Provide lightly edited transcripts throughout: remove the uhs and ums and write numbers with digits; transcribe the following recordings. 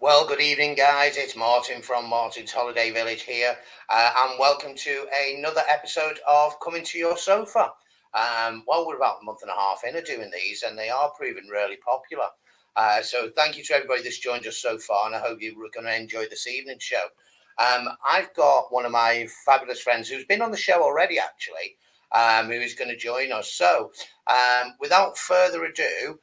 Well, good evening, guys. It's Martin from Martin's Holiday Village here, and welcome to another episode of Coming to Your Sofa. Well, we're about a month and a half in doing these, and they are proving really popular. So thank you to everybody that's joined us so far, and I hope you're going to enjoy this evening's show. I've got one of my fabulous friends who's been on the show already, actually, who is going to join us. So without further ado,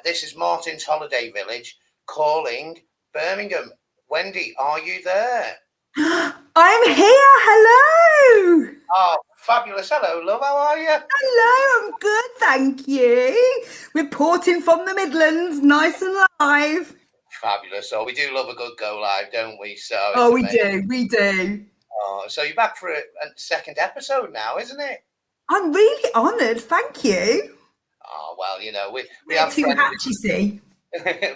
this is Martin's Holiday Village calling Birmingham. Wendi, are you there? I'm here. Hello. Oh, fabulous. Hello, love. How are you? Hello. I'm good, thank you. Reporting from the Midlands, nice and live. Fabulous. Oh, we do love a good go live, don't we? So we do. Oh, so you're back for a second episode now, isn't it? I'm really honoured, thank you. Oh, well, you know, we We're have too friends. happy, you see.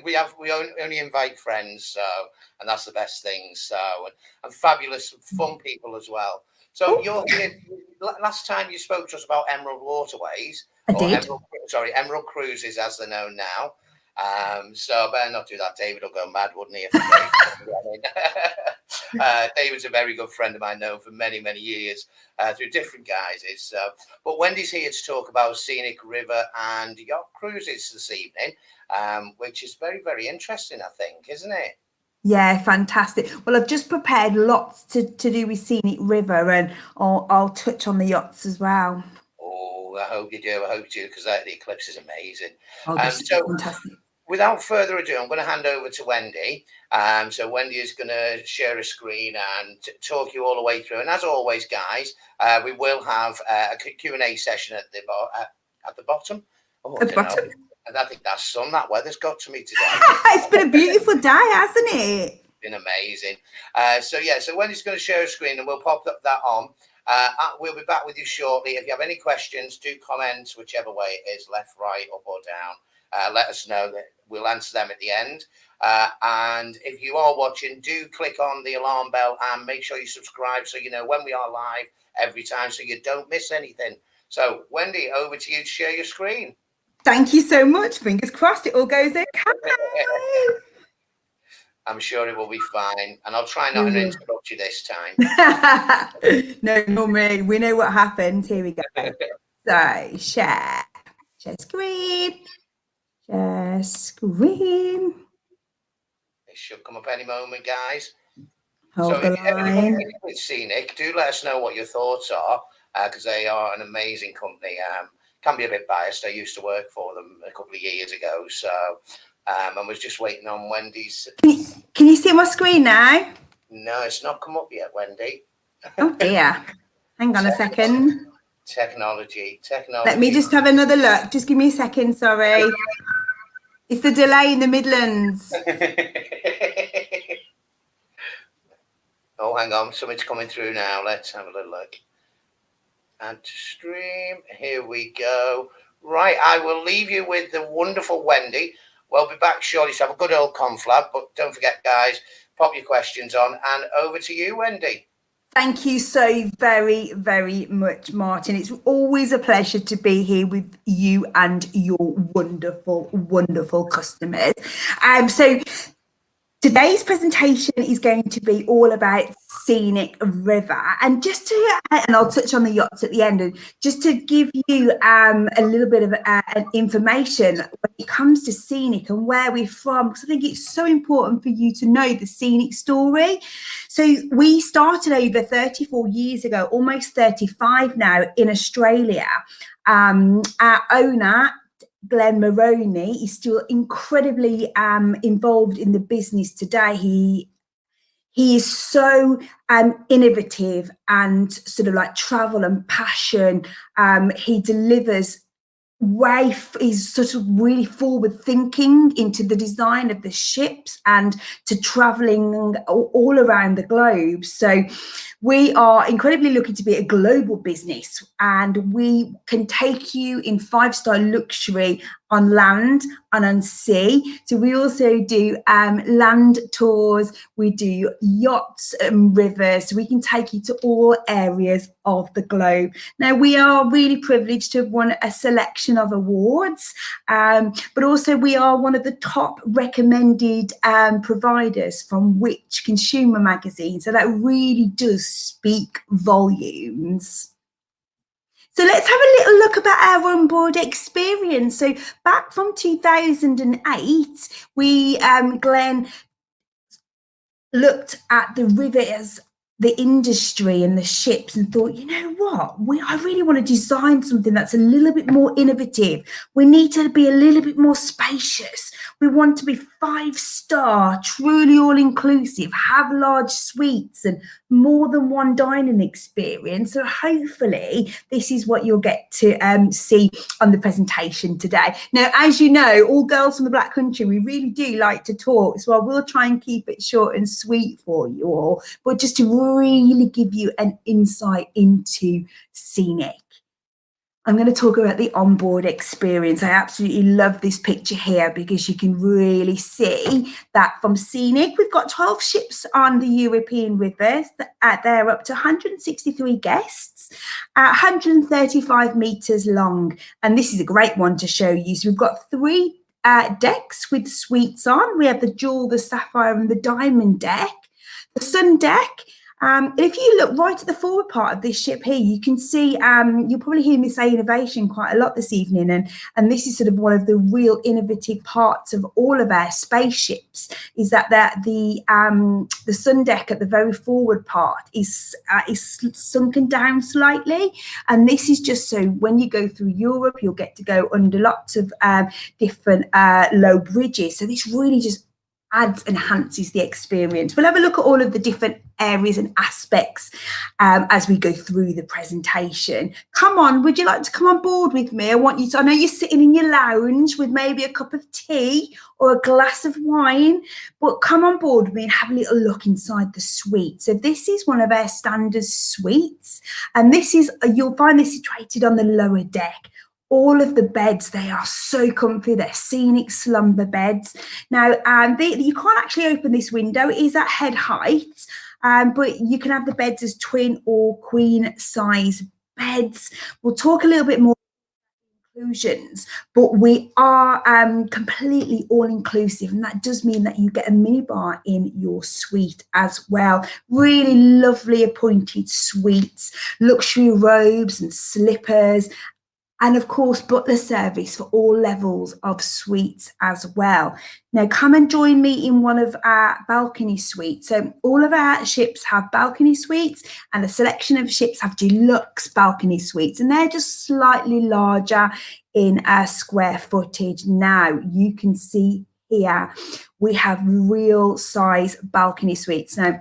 we only invite friends, so, and that's the best thing. So, and fabulous, fun people as well. So you're here. Last time you spoke to us about Emerald Waterways, Emerald Cruises, as they're known now. So I better not do that. David will go mad, wouldn't he? David's a very good friend of mine, known for many, many years through different guises. But Wendy's here to talk about scenic river and yacht cruises this evening, which is very, very interesting, I think, isn't it? Yeah, fantastic. Well, I've just prepared lots to do with scenic river, and I'll touch on the yachts as well. Oh, I hope you do. Because the eclipse is amazing. Oh, so fantastic. Without further ado, I'm going to hand over to Wendi. So Wendi is going to share a screen and talk you all the way through. And as always, guys, we will have a Q&A session at the bottom. Oh, at the bottom. And I think that's sun. That weather's got to me today. It's been a beautiful day, hasn't it? It's been amazing. So Wendy's going to share a screen and we'll pop that on. We'll be back with you shortly. If you have any questions, do comment whichever way it is, left, right, up or down. Let us know. That we'll answer them at the end. And if you are watching, do click on the alarm bell and make sure you subscribe so you know when we are live every time so you don't miss anything. So, Wendi, over to you to share your screen. Thank you so much. Fingers crossed it all goes okay. I'm sure it will be fine. And I'll try not to interrupt you this time. No, not me. We know what happens. Here we go. So, share screen. Share screen. It should come up any moment, guys. Hold the line. With Scenic, do let us know what your thoughts are, because they are an amazing company. Can be a bit biased. I used to work for them a couple of years ago, so I was just waiting on Wendy's. Can you see my screen now? No, it's not come up yet, Wendi. Oh dear. Hang on a second. Technology. Let me just have another look. Just give me a second, sorry. It's the delay in the Midlands. Oh, hang on. Something's coming through now. Let's have a little look. Add to stream. Here we go. Right, I will leave you with the wonderful Wendi. We'll be back shortly. So have a good old conflab. But don't forget, guys, pop your questions on. And over to you, Wendi. Thank you so very, very much, Martin. It's always a pleasure to be here with you and your wonderful, wonderful customers. So today's presentation is going to be all about scenic river, and I'll touch on the yachts at the end, and just to give you a little bit of information when it comes to scenic and where we're from, because I think it's so important for you to know the scenic story. So we started over 34 years ago, almost 35 now, in Australia. Our owner, Glenn Maroney, is still incredibly involved in the business today. He is so innovative and sort of like travel and passion. He delivers is sort of really forward thinking into the design of the ships and to traveling all around the globe. So we are incredibly lucky to be a global business, and we can take you in 5-star luxury on land and on sea. So we also do land tours, we do yachts and rivers, so we can take you to all areas of the globe. Now, we are really privileged to have won a selection of awards, but also we are one of the top recommended providers from which consumer magazine, so that really does speak volumes. So let's have a little look about our onboard experience. So back from 2008, we, Glenn, looked at the rivers, the industry and the ships and thought, you know what, I really want to design something that's a little bit more innovative. We need to be a little bit more spacious. We want to be 5-star, truly all-inclusive, have large suites and more than one dining experience. So hopefully this is what you'll get to see on the presentation today. Now, as you know, all girls from the Black Country, we really do like to talk, so I will try and keep it short and sweet for you all, but just to really give you an insight into Scenic. I'm going to talk about the onboard experience. I absolutely love this picture here because you can really see that from Scenic, we've got 12 ships on the European rivers. They're up to 163 guests, 135 metres long. And this is a great one to show you. So we've got 3 decks with suites on. We have the jewel, the sapphire and the diamond deck. The sun deck. If you look right at the forward part of this ship here, you can see, you'll probably hear me say innovation quite a lot this evening, and this is sort of one of the real innovative parts of all of our spaceships, is that the sun deck at the very forward part is sunken down slightly, and this is just so when you go through Europe, you'll get to go under lots of different low bridges. So this really just enhances the experience. We'll have a look at all of the different areas and aspects as we go through the presentation. Come on, would you like to come on board with me? I know you're sitting in your lounge with maybe a cup of tea or a glass of wine, but come on board with me and have a little look inside the suite. So this is one of our standard suites, and you'll find this situated on the lower deck. All of the beds, they are so comfy. They're Scenic slumber beds. Now, you can't actually open this window. It is at head height, but you can have the beds as twin or queen size beds. We'll talk a little bit more about inclusions, but we are completely all-inclusive, and that does mean that you get a minibar in your suite as well. Really lovely appointed suites, luxury robes and slippers, and of course, butler service for all levels of suites as well. Now, come and join me in one of our balcony suites. So all of our ships have balcony suites, and a selection of ships have deluxe balcony suites, and they're just slightly larger in square footage. Now, you can see here, we have real size balcony suites. Now,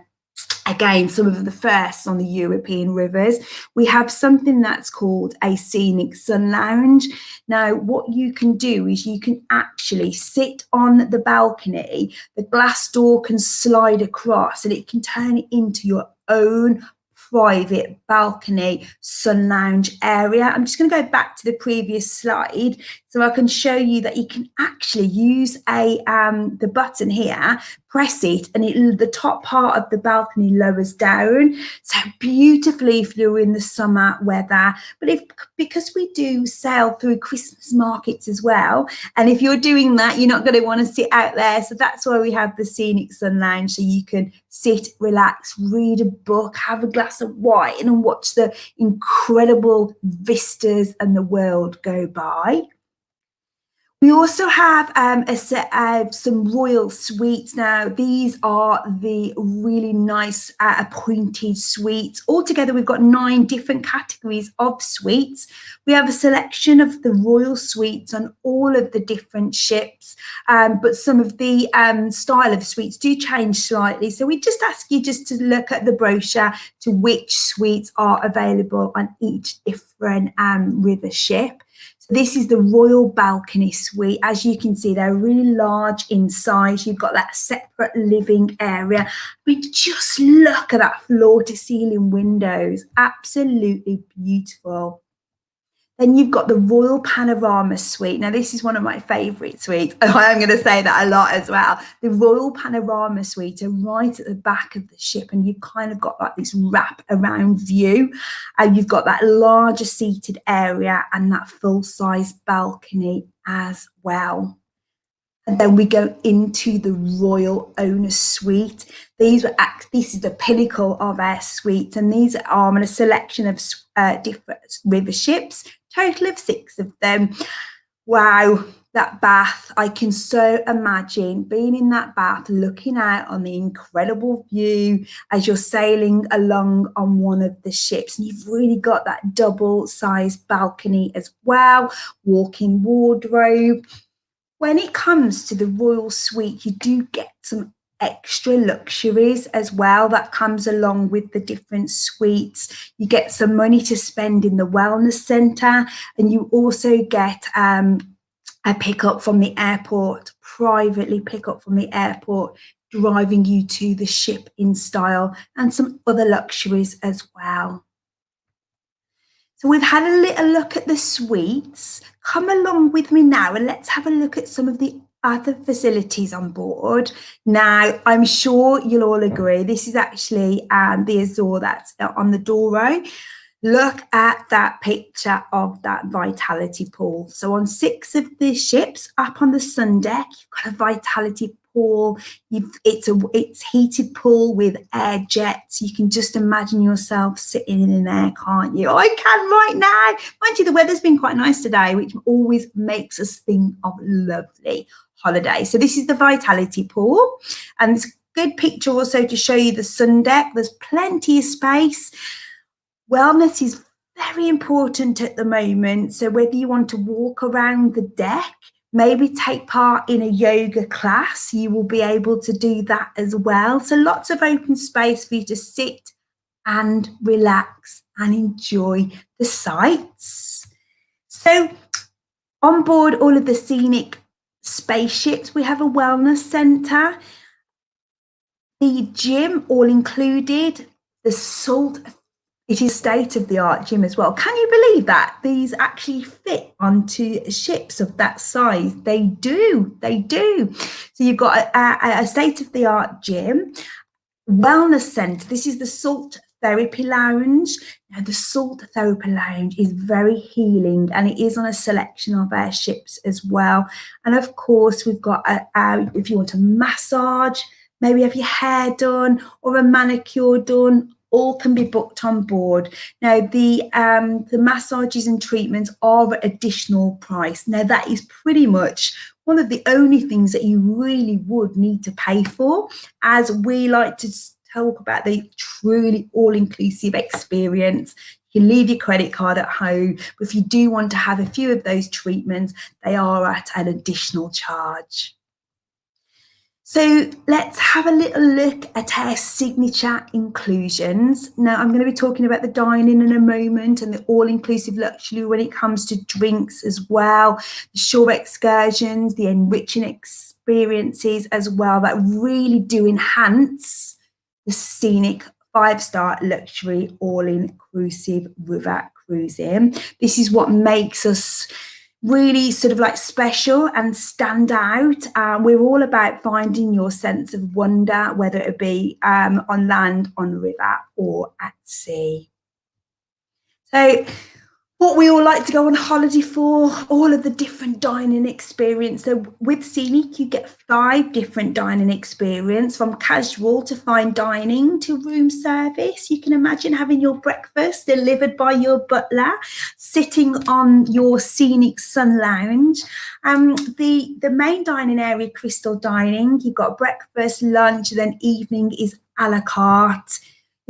again, some of the firsts on the European rivers. We have something that's called a Scenic Sun Lounge. Now, what you can do is you can actually sit on the balcony. The glass door can slide across and it can turn it into your own private balcony sun lounge area. I'm just going to go back to the previous slide so I can show you that you can actually use the button here, press it, and the top part of the balcony lowers down. So beautifully if you're in the summer weather, but because we do sail through Christmas markets as well, and if you're doing that, you're not going to want to sit out there. So that's why we have the Scenic Sun Lounge, so you can sit, relax, read a book, have a glass of wine, and watch the incredible vistas and the world go by. We also have a set of some royal suites. Now, these are the really nice appointed suites. Altogether, we've got 9 different categories of suites. We have a selection of the royal suites on all of the different ships, but some of the style of suites do change slightly. So we just ask you just to look at the brochure to which suites are available on each different river ship. This is the Royal Balcony Suite. As you can see, they're really large in size. You've got that separate living area. I mean, just look at that floor-to-ceiling windows. Absolutely beautiful. Then you've got the Royal Panorama Suite. Now, this is one of my favourite suites. I am going to say that a lot as well. The Royal Panorama Suite are right at the back of the ship, and you've kind of got like this wrap around view. And you've got that larger seated area and that full-size balcony as well. And then we go into the Royal Owner Suite. This is the pinnacle of our suites, and these are on a selection of different river ships, total of 6 of them. Wow, that bath. I can so imagine being in that bath, looking out on the incredible view as you're sailing along on one of the ships. And you've really got that double-sized balcony as well, walk-in wardrobe. When it comes to the Royal Suite, you do get some extra luxuries as well that comes along with the different suites. You get some money to spend in the wellness centre, and you also get a pickup from the airport, privately pick up from the airport, driving you to the ship in style, and some other luxuries as well. So we've had a little look at the suites. Come along with me now and let's have a look at some of the other facilities on board. Now, I'm sure you'll all agree, this is actually the Azure that's on the Douro. Look at that picture of that vitality pool. So on 6 of the ships up on the sun deck, you've got a vitality pool. It's heated pool with air jets. You can just imagine yourself sitting in an air, can't you? I can right now. Mind you, the weather's been quite nice today, which always makes us think of lovely holiday. So this is the vitality pool, and it's a good picture also to show you the sun deck. There's plenty of space. Wellness is very important at the moment. So whether you want to walk around the deck, maybe take part in a yoga class, you will be able to do that as well. So lots of open space for you to sit and relax and enjoy the sights. So on board all of the Scenic Space-Ships, we have a wellness centre, the gym all included, the salt. It is state-of-the-art gym as well. Can you believe that? These actually fit onto ships of that size. They do. So you've got a state-of-the-art gym, wellness centre. This is the Salt Therapy Lounge. Now, the Salt Therapy Lounge is very healing, and it is on a selection of our ships as well. And of course, we've got, if you want a massage, maybe have your hair done or a manicure done, all can be booked on board. Now, the massages and treatments are at additional price. Now, that is pretty much one of the only things that you really would need to pay for, as we like to talk about the truly all-inclusive experience. You can leave your credit card at home, but if you do want to have a few of those treatments, they are at an additional charge. So let's have a little look at our signature inclusions. Now, I'm going to be talking about the dining in a moment and the all-inclusive luxury when it comes to drinks as well, the shore excursions, the enriching experiences as well that really do enhance the scenic 5-star luxury all-inclusive river cruising. This is what makes us really sort of like special and stand out. We're all about finding your sense of wonder, whether it be on land, on the river, or at sea. So what we all like to go on holiday for, all of the different dining experience. So with Scenic, you get 5 different dining experience, from casual to fine dining to room service. You can imagine having your breakfast delivered by your butler, sitting on your Scenic Sun Lounge. The main dining area, crystal dining, you've got breakfast, lunch, then evening is a la carte.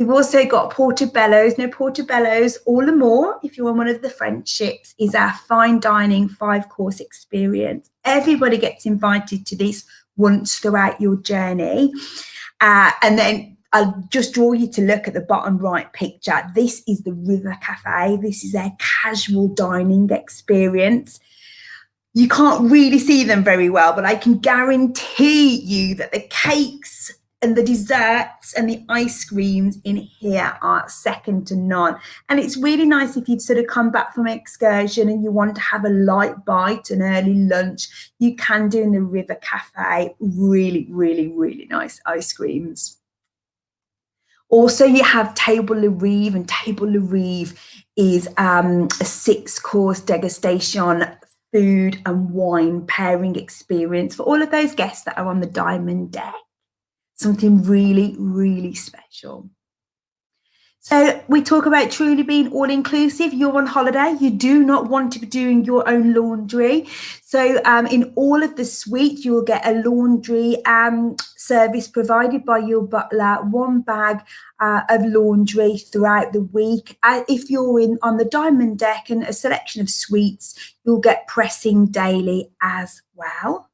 We've also got portobellos. Now, portobellos, all the more, if you're on one of the French ships, is our fine dining 5-course experience. Everybody gets invited to this once throughout your journey. And then I'll just draw you to look at the bottom right picture. This is the River Cafe. This is our casual dining experience. You can't really see them very well, but I can guarantee you that the cakes and the desserts and the ice creams in here are second to none. And it's really nice if you've sort of come back from an excursion and you want to have a light bite, an early lunch, you can do in the River Cafe. Really, really, really nice ice creams. Also, you have Table Le Rive, and Table Le Rive is a 6-course degustation food and wine pairing experience for all of those guests that are on the Diamond Deck. Something really, really special. So we talk about truly being all-inclusive. You're on holiday. You do not want to be doing your own laundry. So in all of the suite, you will get a laundry service provided by your butler, 1 bag of laundry throughout the week. If you're on the Diamond Deck and a selection of suites, you'll get pressing daily as well.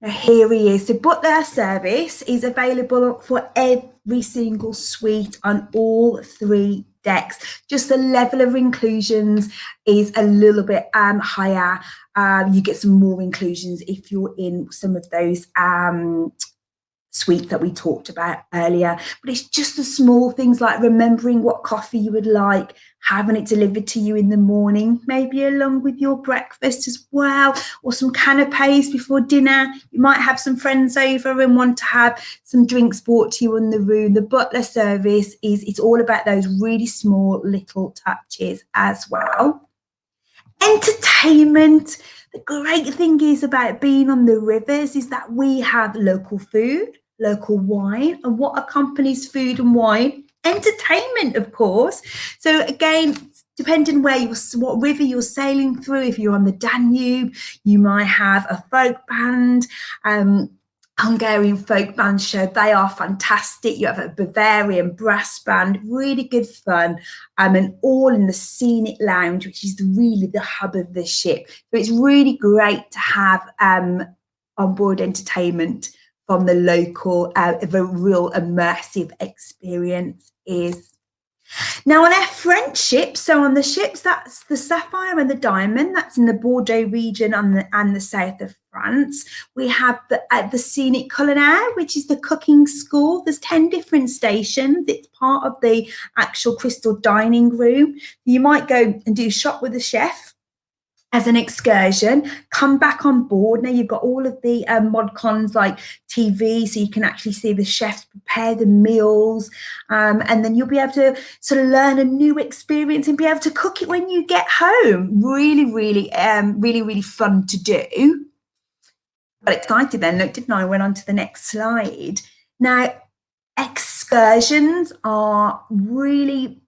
Now here he is. The butler service is available for every single suite on all 3 decks. Just the level of inclusions is a little bit higher. You get some more inclusions if you're in some of those suite that we talked about earlier. But it's just the small things like remembering what coffee you would like, having it delivered to you in the morning, maybe along with your breakfast as well, or some canapes before dinner. You might have some friends over and want to have some drinks brought to you in the room. The butler service it's all about those really small little touches as well. Entertainment. The great thing is about being on the rivers is that we have local food, local wine, and what accompanies food and wine? Entertainment, of course. So again, depending what river you're sailing through, if you're on the Danube, you might have a folk band, Hungarian folk band show. They are fantastic. You have a Bavarian brass band, really good fun, and all in the Scenic Lounge, which is really the hub of the ship. So it's really great to have onboard entertainment from the local, the real immersive experience is. Now on our French ships, so on the ships, that's the Sapphire and the Diamond, that's in the Bordeaux region and the south of France. We have the Scenic Culinaire, which is the cooking school. There's 10 different stations. It's part of the actual crystal dining room. You might go and do shop with the chef as an excursion, come back on board. Now you've got all of the mod cons like TV, so you can actually see the chefs prepare the meals, and then you'll be able to sort of learn a new experience and be able to cook it when you get home. Really, really, really fun to do. Got excited then, look, didn't I? Went on to the next slide. Now, excursions are really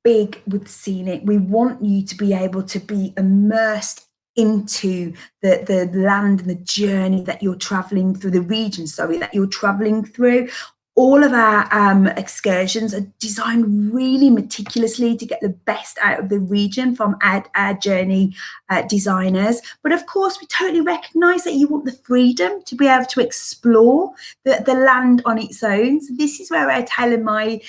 big with Scenic. We want you to be able to be immersed into the land and the journey that you're traveling through, the region, sorry, that you're traveling through. All of our excursions are designed really meticulously to get the best out of the region from our journey designers. But of course, we totally recognise that you want the freedom to be able to explore the land on its own. So this is where our tailor-made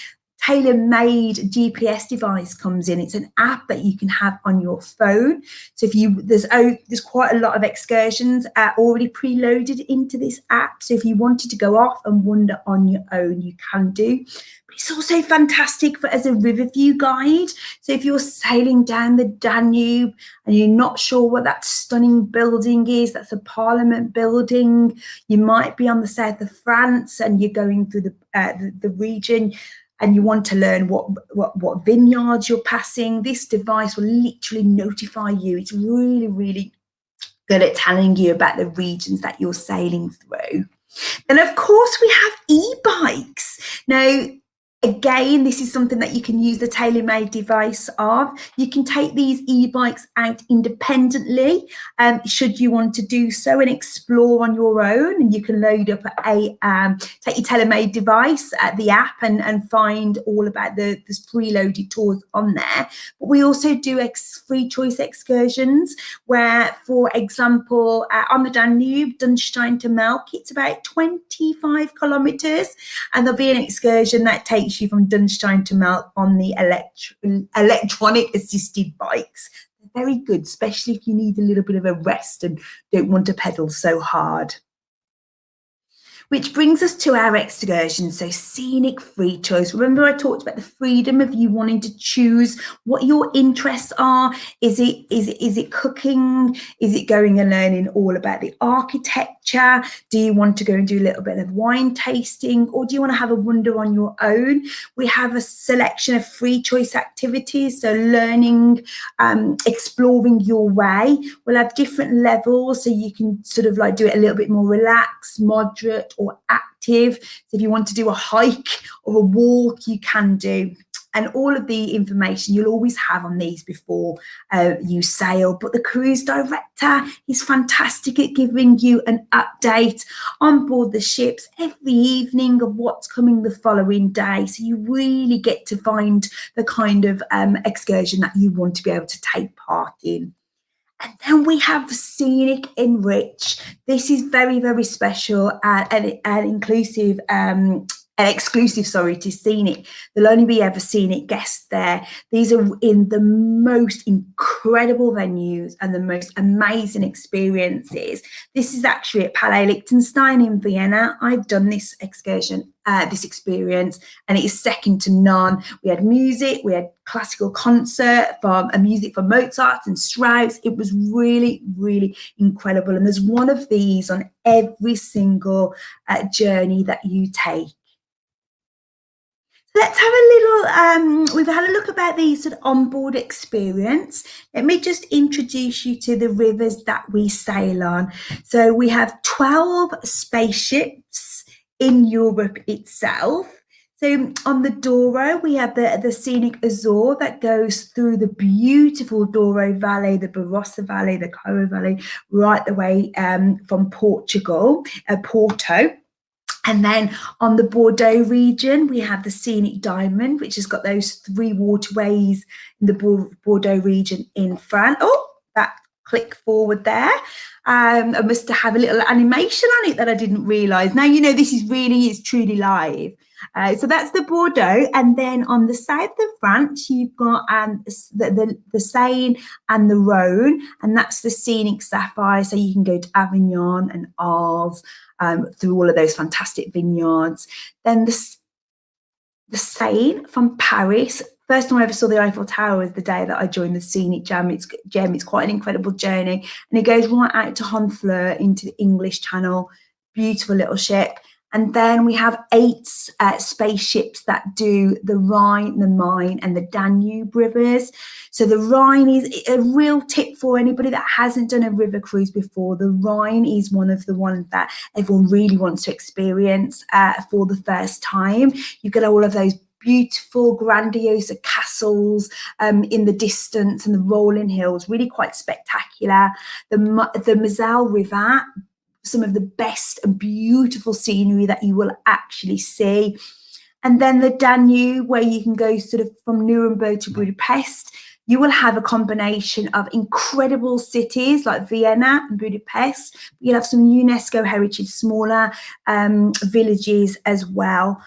GPS device comes in. It's an app that you can have on your phone. So there's quite a lot of excursions already preloaded into this app. So if you wanted to go off and wander on your own, you can do. But it's also fantastic as a river view guide. So if you're sailing down the Danube and you're not sure what that stunning building is, that's a Parliament building. You might be on the south of France and you're going through the region, and you want to learn what vineyards you're passing, this device will literally notify you. It's really, really good at telling you about the regions that you're sailing through. And of course, we have e-bikes. Now, again, this is something that you can use the tailor-made device of. You can take these e-bikes out independently, should you want to do so, and explore on your own. And you can load up take your tailor-made device at the app and find all about this preloaded tours on there. But we also do free choice excursions where, for example, on the Danube, Dunstein to Melk, it's about 25 kilometres, and there'll be an excursion that takes you from Dunstein to Melk on the electronic assisted bikes. They're very good, especially if you need a little bit of a rest and don't want to pedal so hard. Which brings us to our excursion. So scenic free choice. Remember I talked about the freedom of you wanting to choose what your interests are. Is it cooking? Is it going and learning all about the architecture? Do you want to go and do a little bit of wine tasting, or do you want to have a wander on your own? We have a selection of free choice activities. So learning, exploring your way. We'll have different levels, so you can sort of like do it a little bit more relaxed, moderate, or active. So if you want to do a hike or a walk, you can do. And all of the information you'll always have on these before you sail. But the cruise director is fantastic at giving you an update on board the ships every evening of what's coming the following day. So you really get to find the kind of excursion that you want to be able to take part in. And then we have Scenic Enrich. This is very, very special and inclusive, exclusive, to Scenic. There'll only be ever Scenic guests there. These are in the most incredible venues and the most amazing experiences. This is actually at Palais Liechtenstein in Vienna. I've done this excursion, this experience, and it is second to none. We had music, we had classical concert from music from Mozart and Strauss. It was really, really incredible. And there's one of these on every single journey that you take. Let's have a little, we've had a look about the sort of onboard experience. Let me just introduce you to the rivers that we sail on. So we have 12 spaceships in Europe itself. So on the Douro, we have the scenic Azure that goes through the beautiful Douro Valley, the Barossa Valley, the Coa Valley, right the way from Portugal, Porto. And then on the Bordeaux region, we have the Scenic Diamond, which has got those 3 waterways in the Bordeaux region in France. Oh, that click forward there. I must have a little animation on it that I didn't realise. Now, you know, this is truly live. So that's the Bordeaux. And then on the south of France, you've got the Seine and the Rhone, and that's the Scenic Sapphire. So you can go to Avignon and Arles, through all of those fantastic vineyards. Then the Seine from Paris. First time I ever saw the Eiffel Tower was the day that I joined the Scenic Gem. It's quite an incredible journey, and it goes right out to Honfleur into the English Channel. Beautiful little ship. And then we have 8 spaceships that do the Rhine, the Main, and the Danube rivers. So the Rhine is a real tip for anybody that hasn't done a river cruise before. The Rhine is one of the ones that everyone really wants to experience for the first time. You get all of those beautiful, grandiose castles in the distance and the rolling hills, really quite spectacular. The Moselle River, some of the best and beautiful scenery that you will actually see. And then the Danube, where you can go sort of from Nuremberg to Budapest. You will have a combination of incredible cities like Vienna and Budapest. You'll have some UNESCO heritage, smaller villages as well.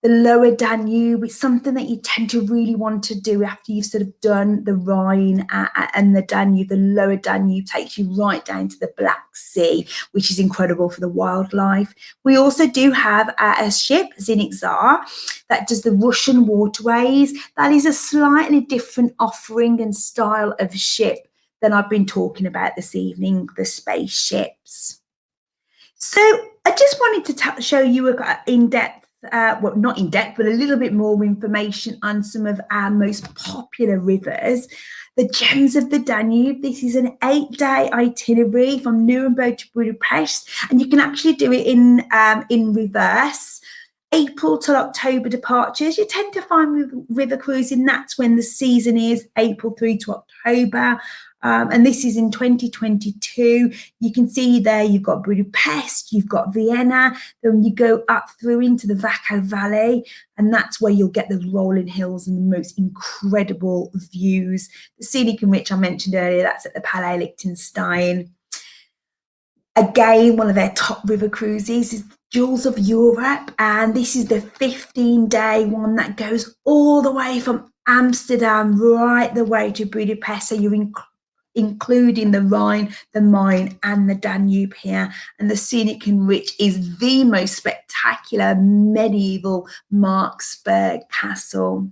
The lower Danube is something that you tend to really want to do after you've sort of done the Rhine and the Danube. The lower Danube takes you right down to the Black Sea, which is incredible for the wildlife. We also do have a ship, Scenic Tsar, that does the Russian waterways. That is a slightly different offering and style of ship than I've been talking about this evening, the spaceships. So I just wanted to show you in-depth, well, not in depth, but a little bit more information on some of our most popular rivers. The Gems of the Danube. This is an 8-day itinerary from Nuremberg to Budapest, and you can actually do it in reverse. April till October departures. You tend to find river cruising, that's when the season is, April through to October. And this is in 2022. You can see there you've got Budapest, you've got Vienna, then you go up through into the Wachau Valley, and that's where you'll get the rolling hills and the most incredible views. The Scenic Enrich I mentioned earlier, that's at the Palais Liechtenstein. Again, one of their top river cruises is Jewels of Europe, and this is the 15-day one that goes all the way from Amsterdam right the way to Budapest. So you're including the Rhine, the Main and the Danube here. And the Scenic and Rich is the most spectacular medieval Marksburg castle.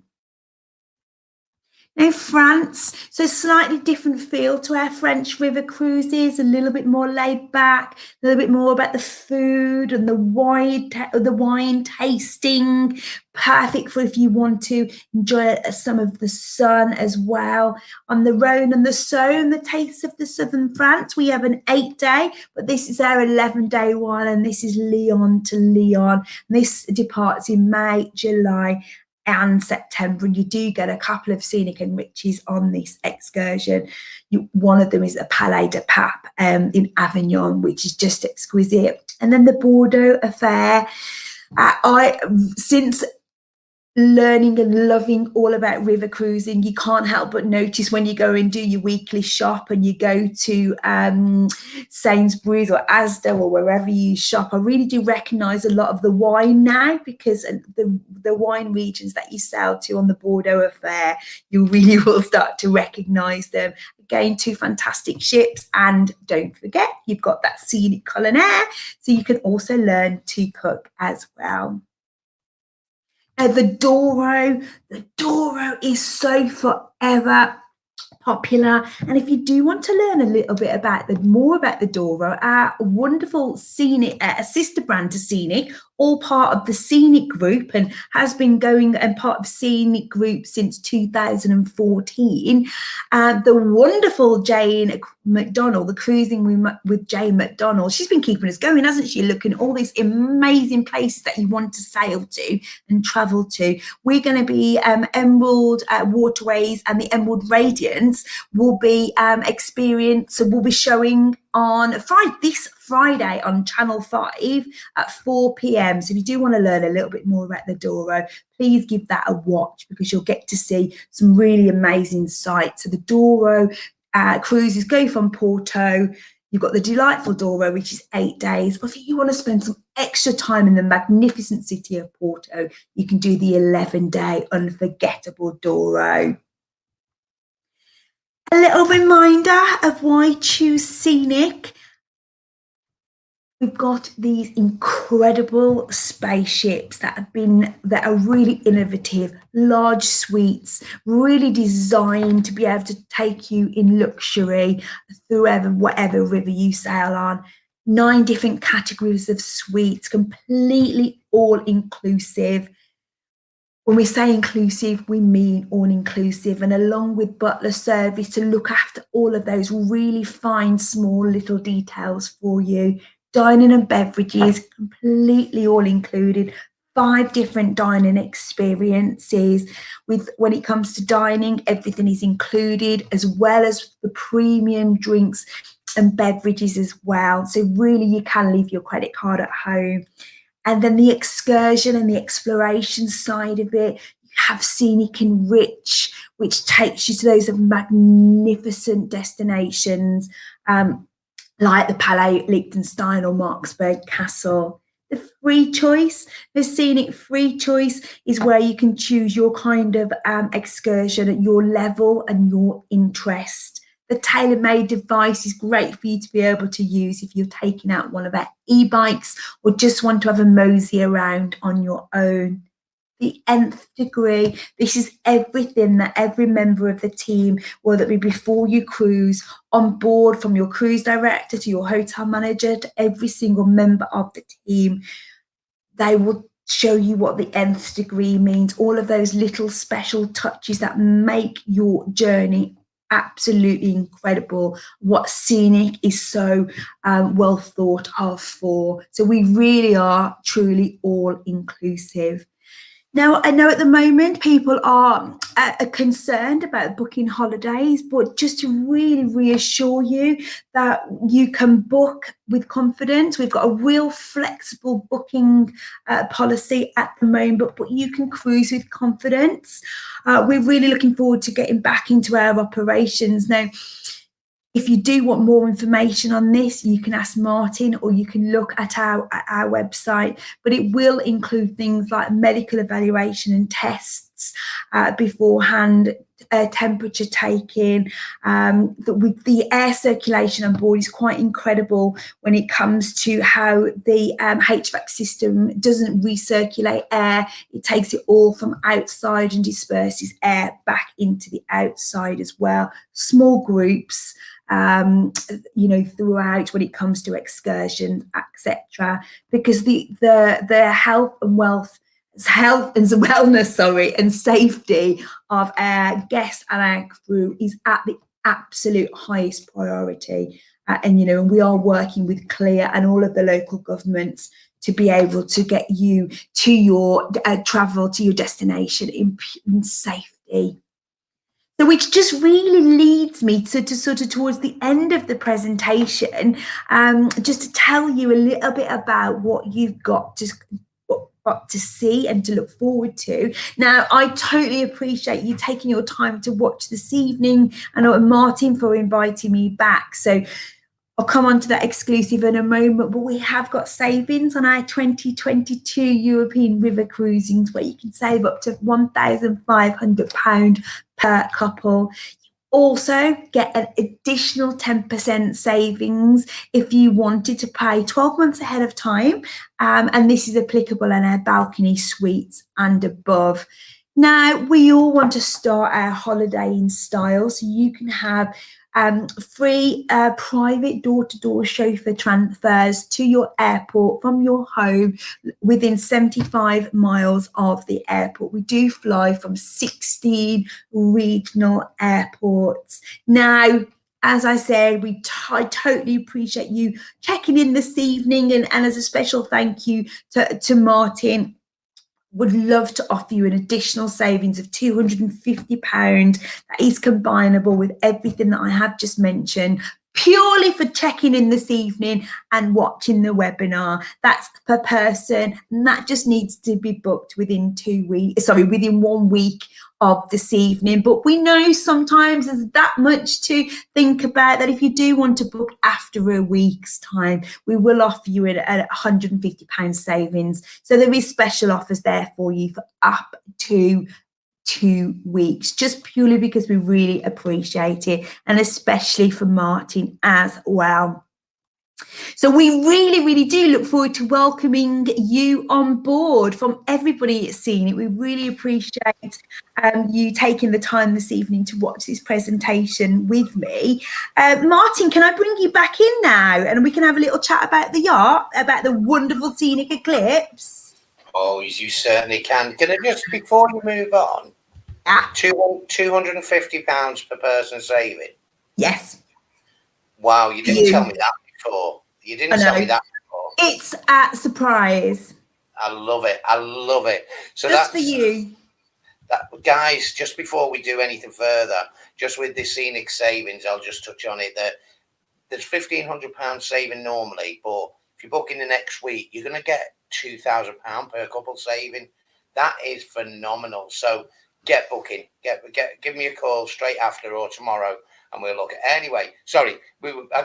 Now France, so slightly different feel to our French river cruises, a little bit more laid back, a little bit more about the food and the wine tasting, perfect for if you want to enjoy some of the sun as well. On the Rhone and the Saône, the taste of the southern France, we have an 8-day, but this is our 11-day one, and this is Lyon to Lyon. This departs in May, July, and September, and you do get a couple of Scenic and Riches on this excursion. One of them is the Palais de Pape in Avignon, which is just exquisite. And then the Bordeaux affair. Since learning and loving all about river cruising, you can't help but notice when you go and do your weekly shop and you go to Sainsbury's or Asda or wherever you shop, I really do recognise a lot of the wine now, because the wine regions that you sell to on the Bordeaux affair, you really will start to recognise them. Again, 2 fantastic ships, and don't forget you've got that Scenic Culinaire, so you can also learn to cook as well. The Douro is so forever popular, and if you do want to learn a little bit more about the Douro, our wonderful Scenic, a sister brand to Scenic, all part of the Scenic Group, and has been going and part of Scenic Group since 2014. The wonderful Jane McDonald, the Cruising with Jane McDonald, she's been keeping us going, hasn't she? Looking at all these amazing places that you want to sail to and travel to. We're going to be Emerald Waterways and the Emerald Radiance will be we'll be showing on this Friday on Channel 5 at 4 p.m. So if you do want to learn a little bit more about the Douro, please give that a watch, because you'll get to see some really amazing sights. So the Douro cruises go from Porto. You've got the delightful Douro, which is 8 days. Or if you want to spend some extra time in the magnificent city of Porto, you can do the 11-day unforgettable Douro. A little reminder of why choose Scenic. We've got these incredible spaceships that are really innovative, large suites, really designed to be able to take you in luxury through whatever river you sail on. 9 different categories of suites, completely all inclusive. When we say inclusive, we mean all inclusive, and along with butler service to look after all of those really fine, small little details for you. Dining and beverages, completely all included. 5 different dining experiences. When it comes to dining, everything is included, as well as the premium drinks and beverages as well. So really, you can leave your credit card at home. And then the excursion and the exploration side of it, you have Scenic and Rich, which takes you to those magnificent destinations like the Palais Liechtenstein or Marksburg Castle. The free choice, the Scenic free choice, is where you can choose your kind of excursion at your level and your interest. The tailor-made device is great for you to be able to use if you're taking out one of our e-bikes or just want to have a mosey around on your own. The nth degree, this is everything that every member of the team, whether it be before you cruise, on board, from your cruise director to your hotel manager to every single member of the team, they will show you what the nth degree means, all of those little special touches that make your journey absolutely incredible, what Scenic is so well thought of for. So we really are truly all inclusive. Now, I know at the moment people are concerned about booking holidays, but just to really reassure you that you can book with confidence. We've got a real flexible booking policy at the moment, but you can cruise with confidence. We're really looking forward to getting back into our operations. Now, if you do want more information on this, you can ask Martin or you can look at our website, but it will include things like medical evaluation and tests beforehand, temperature taking. With the air circulation on board is quite incredible when it comes to how the HVAC system doesn't recirculate air. It takes it all from outside and disperses air back into the outside as well. Small groups, throughout when it comes to excursions, etc. Because the health and wellness, and safety of our guests and our crew is at the absolute highest priority. And we are working with Clear and all of the local governments to be able to get you to your travel to your destination in safety. So which just really leads me to sort of towards the end of the presentation, just to tell you a little bit about what you've got to see and to look forward to. Now, I totally appreciate you taking your time to watch this evening, and Martin for inviting me back. So I'll come on to that exclusive in a moment, but we have got savings on our 2022 European river cruisings where you can save up to £1,500 per couple. Also get an additional 10% savings if you wanted to pay 12 months ahead of time. And this is applicable on our balcony suites and above. Now, we all want to start our holiday in style, so you can have free private door-to-door chauffeur transfers to your airport from your home within 75 miles of the airport. We do fly from 16 regional airports. Now, as I said, I totally appreciate you checking in this evening, and as a special thank you to Martin, would love to offer you an additional savings of £250 that is combinable with everything that I have just mentioned, purely for checking in this evening and watching the webinar. That's per person, and that just needs to be booked within 1 week of this evening. But we know sometimes there's that much to think about, that if you do want to book after a week's time, we will offer you a £150 savings. So there is special offers there for you for up to 2 weeks, just purely because we really appreciate it, and especially for Martin as well. So we really, really do look forward to welcoming you on board from everybody at Scenic. We really appreciate you taking the time this evening to watch this presentation with me. Martin, can I bring you back in now and we can have a little chat about the yacht, about the wonderful scenic eclipse? Oh, you certainly can. Can I just, before you move on, £250 per person saving? Yes. Wow, you didn't tell me that before. You didn't tell me that before. It's a surprise. I love it. I love it. So just for you. Guys, just before we do anything further, just with the scenic savings, I'll just touch on it, that there's £1,500 saving normally, but if you book in the next week, you're going to get £2,000 per couple saving. That is phenomenal. So get booking. Give me a call straight after or tomorrow, and we'll look at it. Anyway, sorry, I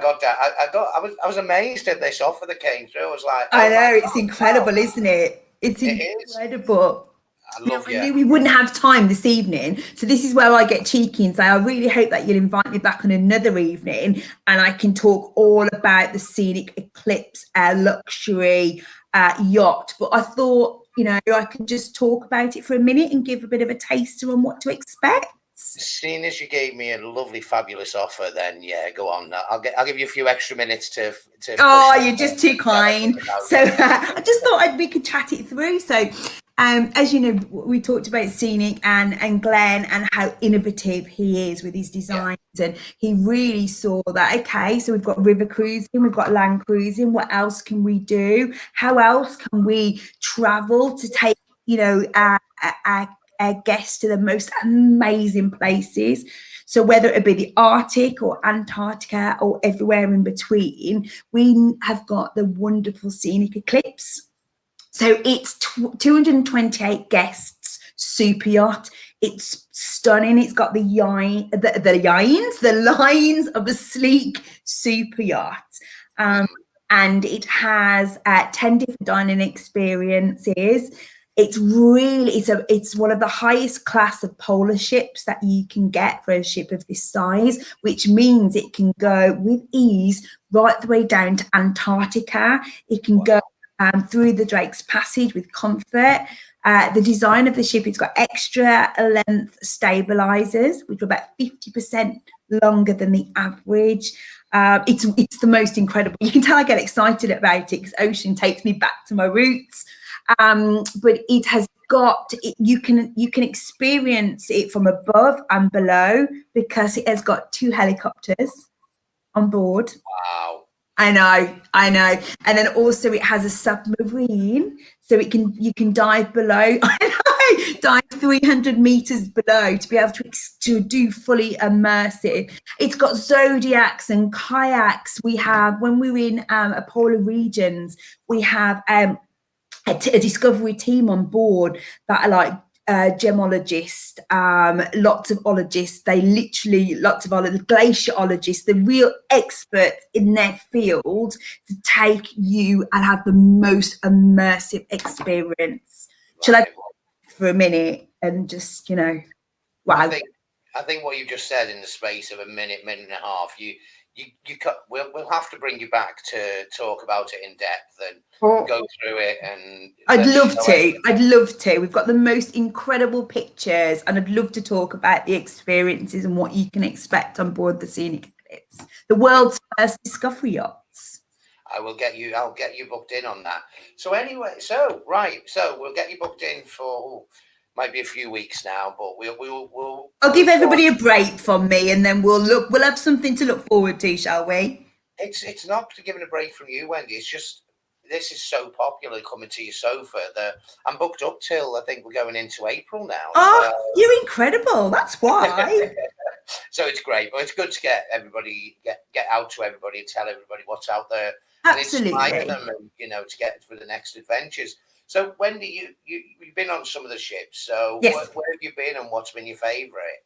was amazed at this offer that came through. I was like, I know, it's incredible, isn't it? It's incredible. I love you. I knew we wouldn't have time this evening, so this is where I get cheeky and say I really hope that you'll invite me back on another evening and I can talk all about the Scenic Eclipse, our luxury yacht. But I thought, I can just talk about it for a minute and give a bit of a taster on what to expect. Seeing as you gave me a lovely, fabulous offer, then yeah, go on. I'll give you a few extra minutes to oh, you're just too kind. So I just thought we could chat it through. So as you know, we talked about Scenic and Glenn and how innovative he is with his designs, and he really saw that, okay, so we've got river cruising, we've got land cruising, what else can we do? How else can we travel to take, our guests to the most amazing places? So whether it be the Arctic or Antarctica or everywhere in between, we have got the wonderful Scenic Eclipse. So it's 228 guests, super yacht. It's stunning. It's got the lines of a sleek super yacht. And it has 10 different dining experiences. It's really, it's one of the highest class of polar ships that you can get for a ship of this size, which means it can go with ease right the way down to Antarctica. It can go through the Drake's Passage with comfort. The design of the ship, it's got extra length stabilizers, which are about 50% longer than the average. It's the most incredible. You can tell I get excited about it because ocean takes me back to my roots. But it has got, you can experience it from above and below because it has got 2 helicopters on board. Wow. I know. And then also it has a submarine, so you can dive below. I know, dive 300 meters below to be able to do fully immersive. It's got zodiacs and kayaks. We have, when we're in polar regions, we have a discovery team on board that are like gemologists, lots of ologists. They literally, lots of glaciologists, the real experts in their field, to take you and have the most immersive experience. Shall I for a minute and just, wow. I think what you just said in the space of a minute and a half, we'll have to bring you back to talk about it in depth and go through it. And I'd love to. We've got the most incredible pictures, and I'd love to talk about the experiences and what you can expect on board the Scenic Eclipse, the world's first discovery yachts. I'll get you booked in on that. So anyway, so we'll get you booked in for might be a few weeks now, but we'll I'll give everybody a break from me, and then we'll have something to look forward to, shall we? It's not giving a break from you, Wendy. It's just, this is so popular coming to your sofa that I'm booked up till, I think we're going into April now. Oh, so you're incredible. That's why. So it's great, but it's good to get everybody, get out to everybody and tell everybody what's out there. Absolutely. And inspire them, and to get for the next adventures. So Wendy, you've been on some of the ships. So yes. Where have you been, and what's been your favourite?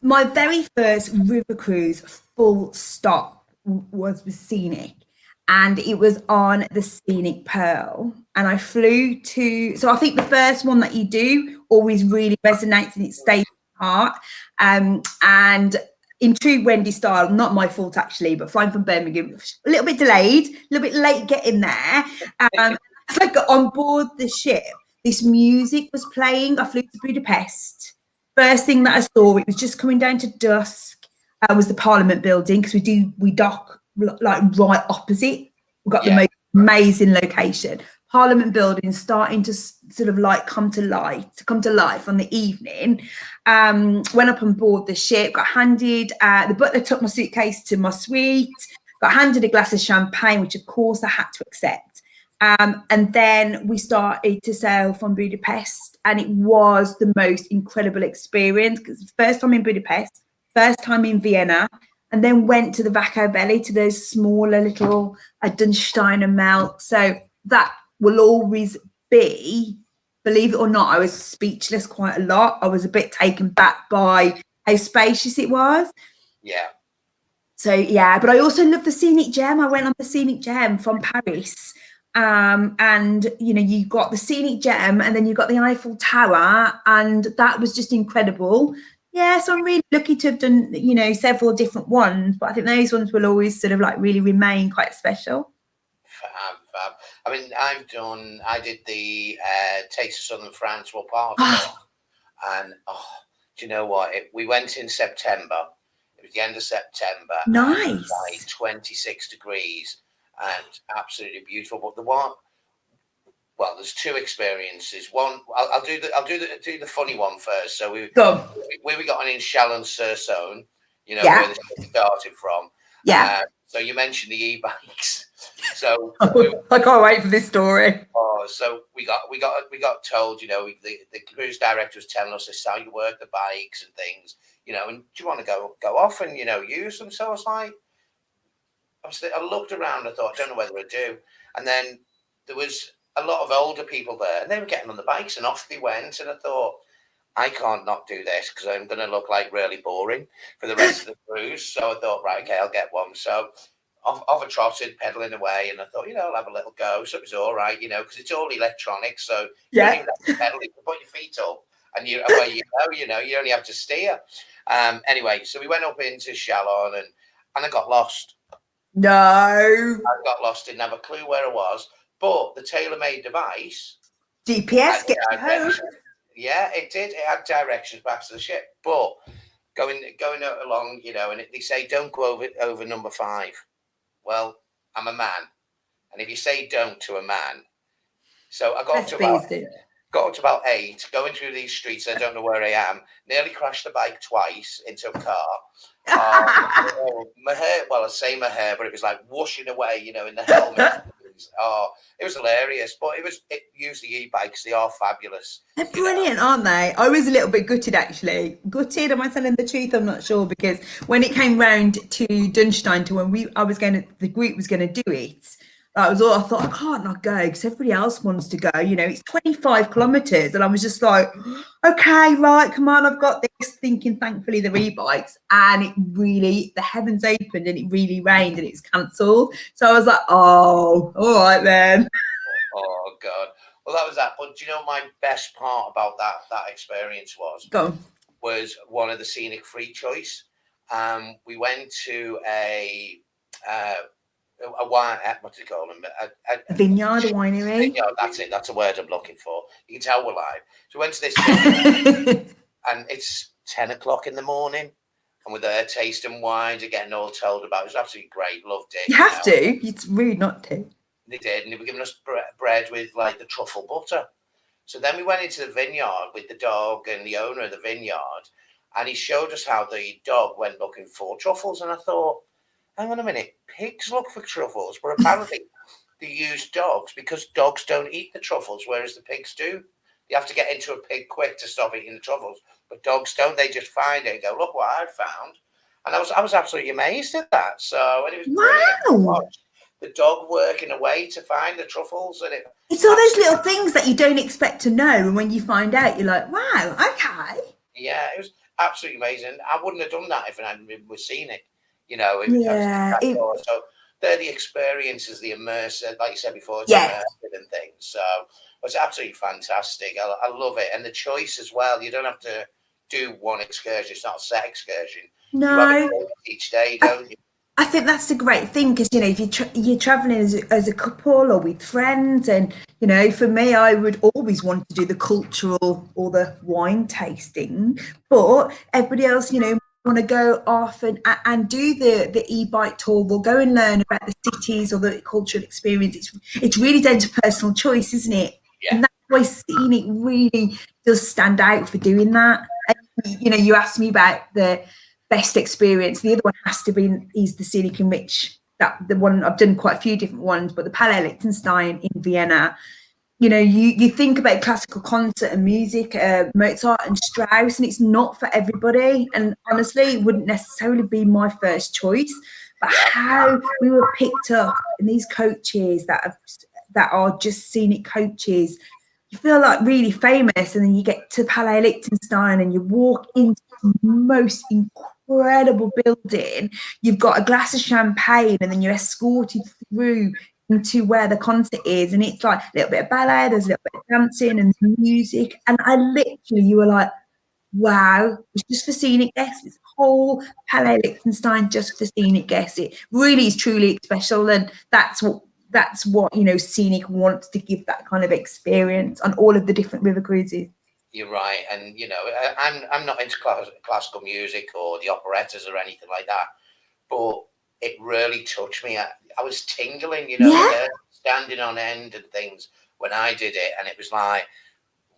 My very first river cruise, full stop, was with Scenic, and it was on the Scenic Pearl. And I flew to. So I think the first one that you do always really resonates and it stays in the heart. And in true Wendi style, not my fault actually, but flying from Birmingham, a little bit delayed, a little bit late getting there. As I got on board the ship, this music was playing. I flew to Budapest. First thing that I saw, it was just coming down to dusk, was the Parliament building, because we dock like right opposite. We've got the most amazing location. Parliament building starting to sort of like come to life on the evening. Went up on board the ship, got handed, the butler took my suitcase to my suite, got handed a glass of champagne, which of course I had to accept. And then we started to sail from Budapest, and it was the most incredible experience, because first time in Budapest, first time in Vienna, and then went to the Vaco Belly, to those smaller little Dunstein and Melt. So that will always be, believe it or not, I was speechless quite a lot. I was a bit taken back by how spacious it was. Yeah. So yeah, but I also love the Scenic Gem. I went on the Scenic Gem from Paris. And you got the Scenic Gem, and then you got the Eiffel Tower, and that was just incredible. Yeah, so I'm really lucky to have done several different ones, but I think those ones will always sort of like really remain quite special. Fab. I mean, I did the Taste of Southern France, well, part of it, and do you know what? We went in September. It was the end of September. Nice. Like 26 degrees. And absolutely beautiful. But there's two experiences. One, I'll do the funny one first. So we got on in Chalon-sur-Saône, where this started from. Yeah. So you mentioned the e-bikes. So I can't wait for this story. So we got told, the cruise director was telling us this is how you work the bikes and things, and do you want to go off and use them? So I was like, I looked around, I thought, I don't know whether I do. And then there was a lot of older people there, and they were getting on the bikes, and off they went. And I thought, I can't not do this, because I'm going to look like really boring for the rest of the cruise. So I thought, right, okay, I'll get one. So Of a trotted, pedalling away, and I thought, I'll have a little go. So it was all right, because it's all electronic, so you don't even have to pedal. You can put your feet up, and away you go. You only have to steer. Anyway, so we went up into Chalon, and I got lost. No, I got lost. Didn't have a clue where I was. But the tailor-made device GPS gets you home. Yeah, it did. It had directions back to the ship, but going along, and they say don't go over number 5. Well, I'm a man, and if you say don't to a man, so I got up to about 8, going through these streets. I don't know where I am. Nearly crashed the bike twice into a car. My hair, well, I say my hair, but it was like whooshing away, in the helmet. It was hilarious, but it used the e-bikes. They are fabulous. They're brilliant, aren't they? I was a little bit gutted, actually. Gutted, am I telling the truth? I'm not sure, because when it came round to Dunstein, to when the group was going to do it, I thought, I can't not go because everybody else wants to go. It's 25 kilometres, and I was just like, okay, right, come on, I've got this. Thinking, thankfully, the e-bikes, and the heavens opened, and it really rained, and it's cancelled. So I was like, oh, all right then. Oh God. Well, that was that. But do you know what my best part about that experience was? Was one of the scenic free choice. We went to a wine, what do you call them? A vineyard, a winery. Vineyard, that's it. That's a word I'm looking for. You can tell we're live. So we went to this vineyard, and it's 10 o'clock in the morning, and we're there tasting wines and getting all told about it. It was absolutely great. Loved it. You have to. It's rude not to. They did, and they were giving us bread with like the truffle butter. So then we went into the vineyard with the dog and the owner of the vineyard, and he showed us how the dog went looking for truffles. And I thought, hang on a minute, pigs look for truffles, but apparently they use dogs because dogs don't eat the truffles, whereas the pigs do. You have to get into a pig quick to stop eating the truffles, but dogs don't. They just find it and go, look what I found. And I was absolutely amazed at that. So, and it was brilliant. Wow. The dog working away to find the truffles, and it's all those little things that you don't expect to know, and when you find out, you're like, wow, okay. Yeah, it was absolutely amazing. I wouldn't have done that if I hadn't been with Scenic. So they're the experiences, the immersive, like you said before, it's immersive and things. So it was absolutely fantastic. I love it, and the choice as well. You don't have to do one excursion; it's not a set excursion. No, you have a each day, don't you? I think that's the great thing, because if you're traveling as a couple or with friends, and for me, I would always want to do the cultural or the wine tasting, but everybody else want to go off and do the e-bike tour. We'll go and learn about the cities or the cultural experience. It's really down to personal choice, isn't it? Yeah. And that's why Scenic really does stand out for doing that. And, you asked me about the best experience. The other one has to be is the Scenic Enrich. That the one I've done quite a few different ones, but the Palais Liechtenstein in Vienna. You think about classical concert and music, Mozart and Strauss, and it's not for everybody. And honestly, it wouldn't necessarily be my first choice. But how we were picked up in these coaches that are just scenic coaches, you feel like really famous, and then you get to Palais Liechtenstein and you walk into the most incredible building. You've got a glass of champagne, and then you're escorted through into where the concert is, and it's like a little bit of ballet, there's a little bit of dancing and music, and you were like, wow, it's just for scenic guests. It's whole Palais Liechtenstein just for scenic guests. It really is truly special, and that's what Scenic wants to give, that kind of experience on all of the different river cruises. You're right, and I'm not into classical music or the operettas or anything like that, but it really touched me. I was tingling, standing on end and things when I did it, and it was like,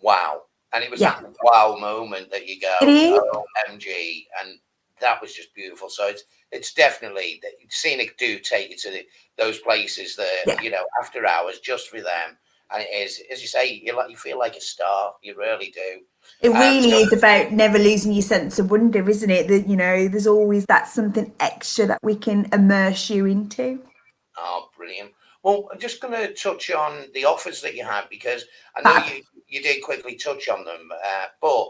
wow. And it was that wow moment that you go, oh, MG, and that was just beautiful. So it's definitely, Scenic do take you to those places that, after hours, just for them. And it is, as you say, you feel like a star. You really do. It really is about never losing your sense of wonder, isn't it? That there's always that something extra that we can immerse you into. Oh, brilliant. Well, I'm just going to touch on the offers that you had, because I know you did quickly touch on them, but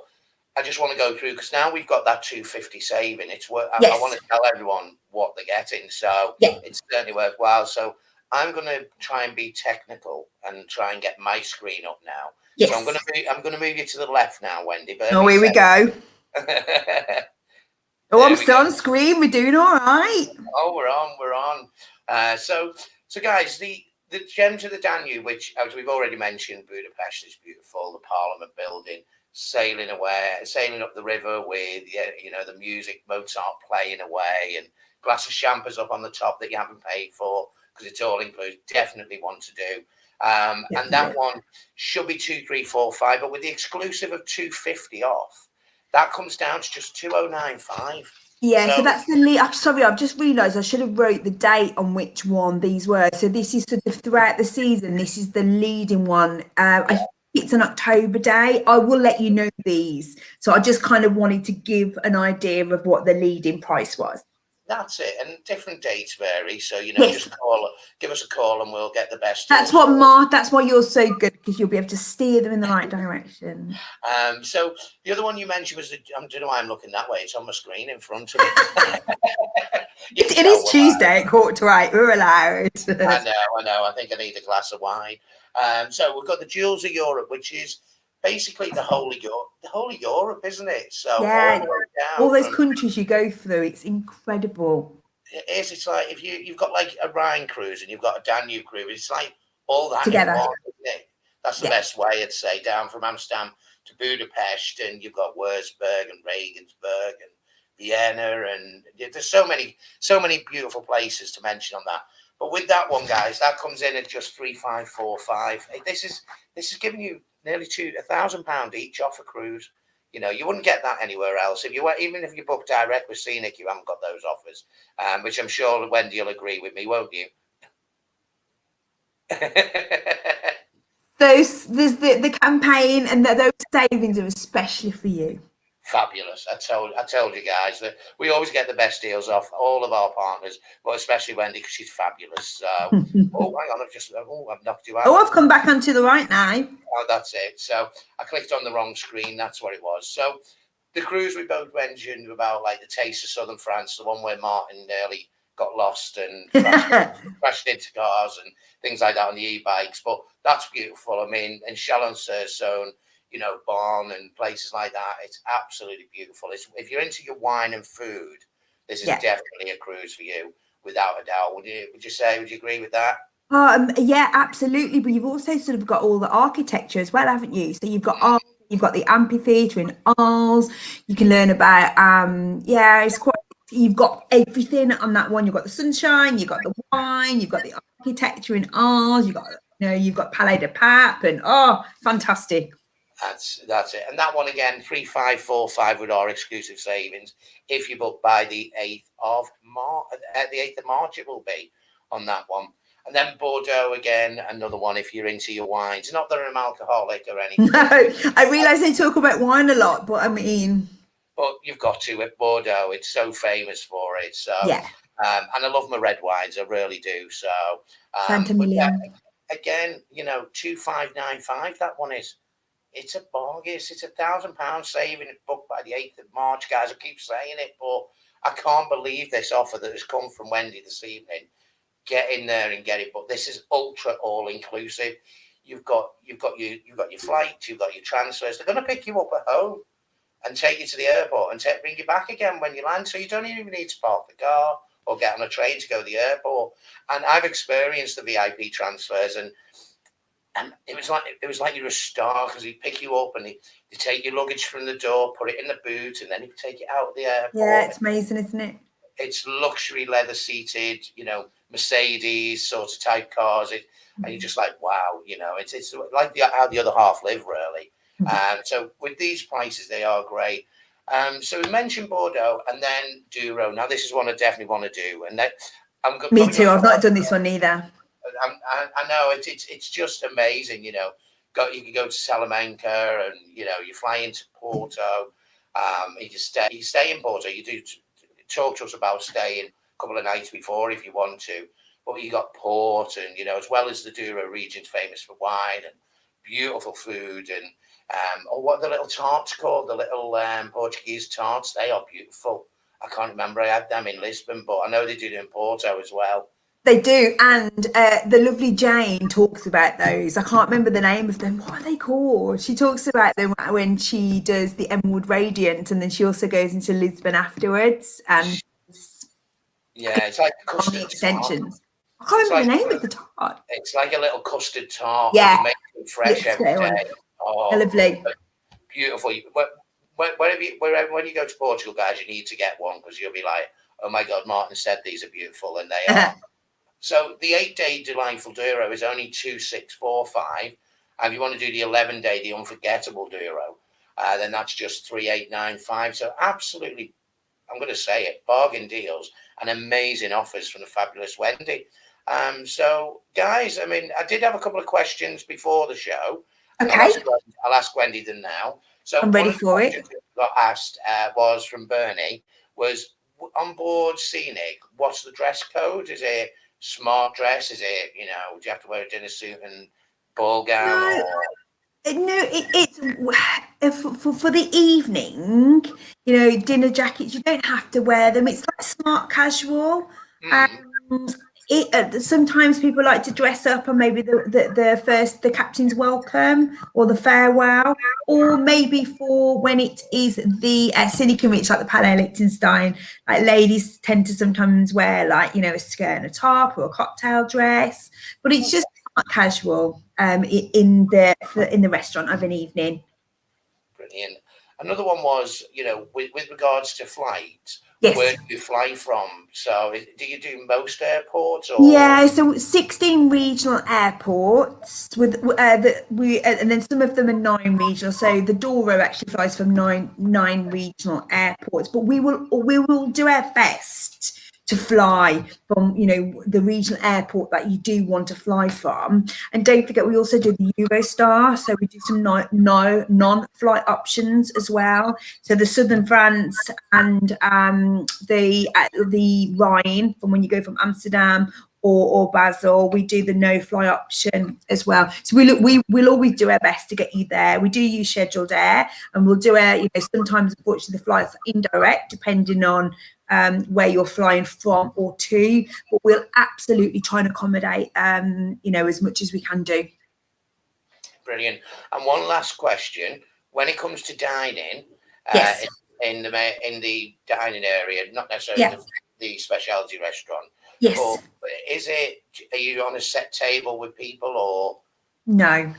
I just want to go through, because now we've got that 250 saving. It's worth. I Yes. want to tell everyone what they're getting, so Yeah. it's certainly worthwhile. So I'm going to try and be technical and try and get my screen up now. Yes. So I'm going to move you to the left now, Wendy. But Oh, here we go. Oh, I'm still on screen. We're doing all right. Oh, we're on. So guys, the gems of the Danube, which, as we've already mentioned, Budapest is beautiful. The Parliament building, sailing up the river with the music, Mozart playing away, and glass of champers up on the top that you haven't paid for because it's all included. Definitely want to do. And that one should be 2,345, but with the exclusive of 250 off, that comes down to just 2,095. Yeah, so that's the lead. I'm sorry, I've just realised I should have wrote the date on which one these were. So this is sort of throughout the season. This is the leading one. I think it's an October day. I will let you know these. So I just kind of wanted to give an idea of what the leading price was. That's it, and different dates vary. So just give us a call, and we'll get the best. That's why you're so good, because you'll be able to steer them in the right direction. So the other one you mentioned was I don't know why I'm looking that way. It's on my screen in front of me. It is Tuesday at 7:45. We're allowed. I know. I think I need a glass of wine. So we've got the Jewels of Europe, which is basically the whole of Europe, isn't it? So yeah, all those countries you go through, it's incredible. It is. It's like if you've got like a Rhine cruise and you've got a Danube cruise. It's like all that together. In one, isn't it? That's the best way, I'd say. Down from Amsterdam to Budapest, and you've got Würzburg and Regensburg and Vienna, and there's so many beautiful places to mention on that. But with that one, guys, that comes in at just 3,545. This is giving you nearly £1,000 each off a cruise. You wouldn't get that anywhere else. Even if you book direct with Scenic, you haven't got those offers, which I'm sure Wendi will agree with me, won't you? There's the campaign, and those savings are especially for you. Fabulous. I told you guys that we always get the best deals off all of our partners, but especially Wendi, because she's fabulous. So, hang on, I've knocked you out. Oh, I've come back onto the right now. Oh, that's it. So I clicked on the wrong screen. That's what it was. So the cruise we both mentioned about, like the Taste of Southern France, the one where Martin nearly got lost and crashed into cars and things like that on the e-bikes. But that's beautiful. I mean, and Chalon-sur-Saône, Bonn and places like that. It's absolutely beautiful. If you're into your wine and food, this is definitely a cruise for you, without a doubt. Would you agree with that? Yeah, absolutely. But you've also sort of got all the architecture as well, haven't you? So you've got you've got the amphitheatre in Arles. You can learn about it's quite. You've got everything on that one. You've got the sunshine, you've got the wine, you've got the architecture in Arles. You've got Palais de Pape, and fantastic. That's it. And that one again, 3,545 with our exclusive savings. If you book by the 8th of March, it will be on that one. And then Bordeaux again, another one if you're into your wines. Not that I'm alcoholic or anything. No, I realise they talk about wine a lot, but I mean. But you've got to with Bordeaux. It's so famous for it. So and I love my red wines. I really do. So Santa-Emilion. Again, 2,595. That one is. It's a bargain. It's £1,000 saving. It's booked by the 8th of March, guys. I keep saying it, but I can't believe this offer that has come from Wendi this evening. Get in there and get it. But this is ultra all inclusive. You've got your flights, you've got your transfers. They're going to pick you up at home and take you to the airport and bring you back again when you land. So you don't even need to park the car or get on a train to go to the airport. And I've experienced the VIP transfers, and it was like you're a star, because he'd pick you up and he'd take your luggage from the door, put it in the boot, and then he'd take it out of the airport. Yeah, it's amazing, isn't it? It's luxury leather seated, Mercedes sort of type cars. And you're just like, wow, it's like how the other half live, really. So with these prices, they are great. So we mentioned Bordeaux and then Douro. Now this is one I definitely want to do, and me too. I've not done this one either. I know it's just amazing. You can go to Salamanca, and you fly into Porto. You stay in Porto. You do talk to us about staying a couple of nights before if you want to. But you got port, and as well as the Douro region's famous for wine and beautiful food, and what are the little tarts called? The little Portuguese tarts. They are beautiful. I can't remember. I had them in Lisbon, but I know they do it in Porto as well. They do, and the lovely Jane talks about those. I can't remember the name of them. What are they called? She talks about them when she does the Emerald Radiant, and then she also goes into Lisbon afterwards. And yeah, it's like on the custard extensions. tart. I can't It's remember like the name of the tart. it's like a little custard tart, and Yeah, you make it fresh let's every go on. day. Oh, Lovely. beautiful. When you go to Portugal, guys, you need to get one, because you'll be like, oh my God, Martin said these are beautiful, and they are. So the 8-day delightful Douro is only 2,645. And if you want to do the 11-day, the unforgettable Douro, then that's just 3,895. So absolutely, I'm going to say it, bargain deals and amazing offers from the fabulous Wendi. So guys, I mean, I did have a couple of questions before the show. Okay, I'll ask Wendi them now. So I'm ready for it. that got asked was from Bernie, was on board Scenic, what's the dress code? Is it smart dress? Is it, do you have to wear a dinner suit and ball gown? It's for the evening, dinner jackets, you don't have to wear them. It's like smart casual. Sometimes people like to dress up on maybe the captain's welcome or the farewell, or maybe for when it is the scenic reach, like the Palais Liechtenstein. Like ladies tend to sometimes wear a skirt and a top or a cocktail dress, but it's just smart casual in the restaurant of an evening. Brilliant. Another one was, with regards to flights. Yes. Where do you fly from? So do you do most airports? Or? Yeah, so 16 regional airports and then some of them are 9 regional. So the Douro actually flies from nine regional airports, but we will do our best to fly from the regional airport that you do want to fly from. And don't forget, we also do the Eurostar, so we do some non-flight options as well. So the southern France and the Rhine, from when you go from Amsterdam or Basel, we do the no-fly option as well. So we'll always do our best to get you there. We do use scheduled air, and we'll do sometimes, unfortunately, the flights are indirect, depending on where you're flying from or to, but we'll absolutely try and accommodate as much as we can do. Brilliant. And one last question: when it comes to dining, yes. in the dining area, not necessarily the specialty restaurant, yes, but are you on a set table with people, or no?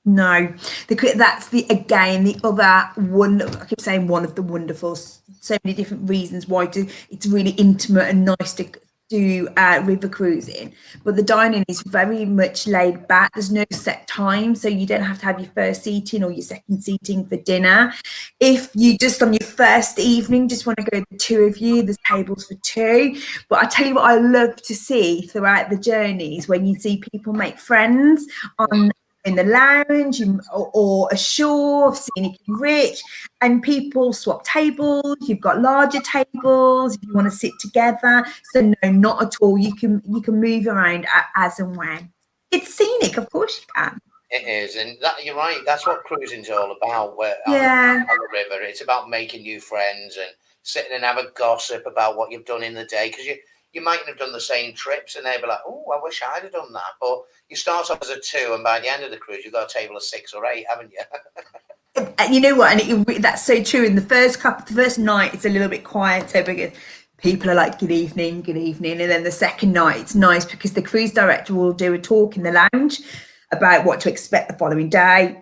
That's the other one. I keep saying one of the wonderful, so many different reasons why it's really intimate and nice to do river cruising, but the dining is very much laid back. There's no set time, so you don't have to have your first seating or your second seating for dinner. If you just on your first evening just want to go the two of you, there's tables for two. But I tell you what I love to see throughout the journeys, when you see people make friends in the lounge or ashore, scenic and rich, and people swap tables. You've got larger tables if you want to sit together. So no, not at all. You can move around as and when. It's scenic, of course you can. It is, and you're right. That's what cruising's all about. On the river, it's about making new friends and sitting and have a gossip about what you've done in the day, because you mightn't have done the same trips, and they'll be like, oh, I wish I'd have done that. But you start off as a 2, and by the end of the cruise, you've got a table of 6 or 8, haven't you? You know what? And that's so true. In the first night, it's a little bit quieter because people are like, good evening. And then the second night, it's nice because the cruise director will do a talk in the lounge about what to expect the following day.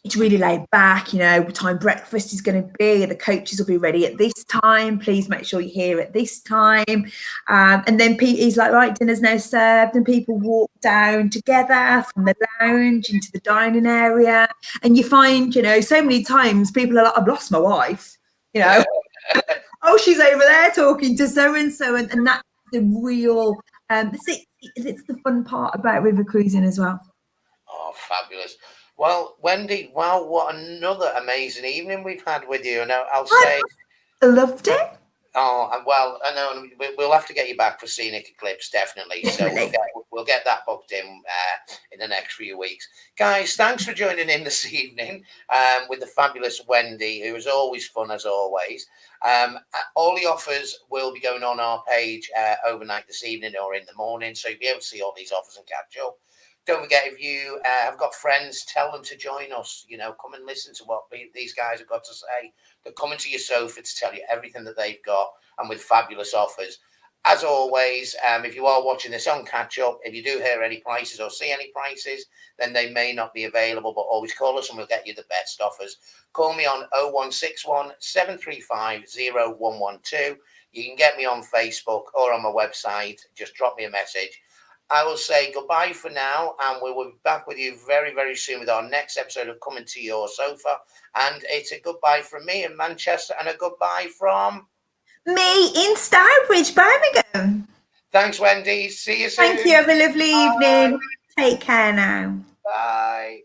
It's really laid back, what time breakfast is going to be. The coaches will be ready at this time. Please make sure you're here at this time. And then he's like, right, dinner's now served. And people walk down together from the lounge into the dining area. And you find, so many times people are like, I've lost my wife, oh, she's over there talking to so-and-so. And that's the real, it's the fun part about river cruising as well. Oh, fabulous. Well, Wendi, wow, what another amazing evening we've had with you. And I'll say, I loved it. Oh, well, I know we'll have to get you back for Scenic Eclipse, definitely. So we'll get that booked in the next few weeks. Guys, thanks for joining in this evening with the fabulous Wendi, who is always fun as always. All the offers will be going on our page overnight this evening or in the morning, so you'll be able to see all these offers and catch up. Don't forget, if you have got friends, tell them to join us. You know, come and listen to what these guys have got to say. They're coming to your sofa to tell you everything that they've got, and with fabulous offers. As always, if you are watching this on catch up, if you do hear any prices or see any prices, then they may not be available, but always call us and we'll get you the best offers. Call me on 0161 735 0112. You can get me on Facebook or on my website. Just drop me a message. I will say goodbye for now, and we will be back with you very, very soon with our next episode of Coming to Your Sofa. And it's a goodbye from me in Manchester and a goodbye from me in Stourbridge, Birmingham. Thanks, Wendi. See you soon. Thank you. Have a lovely evening. Take care now. Bye.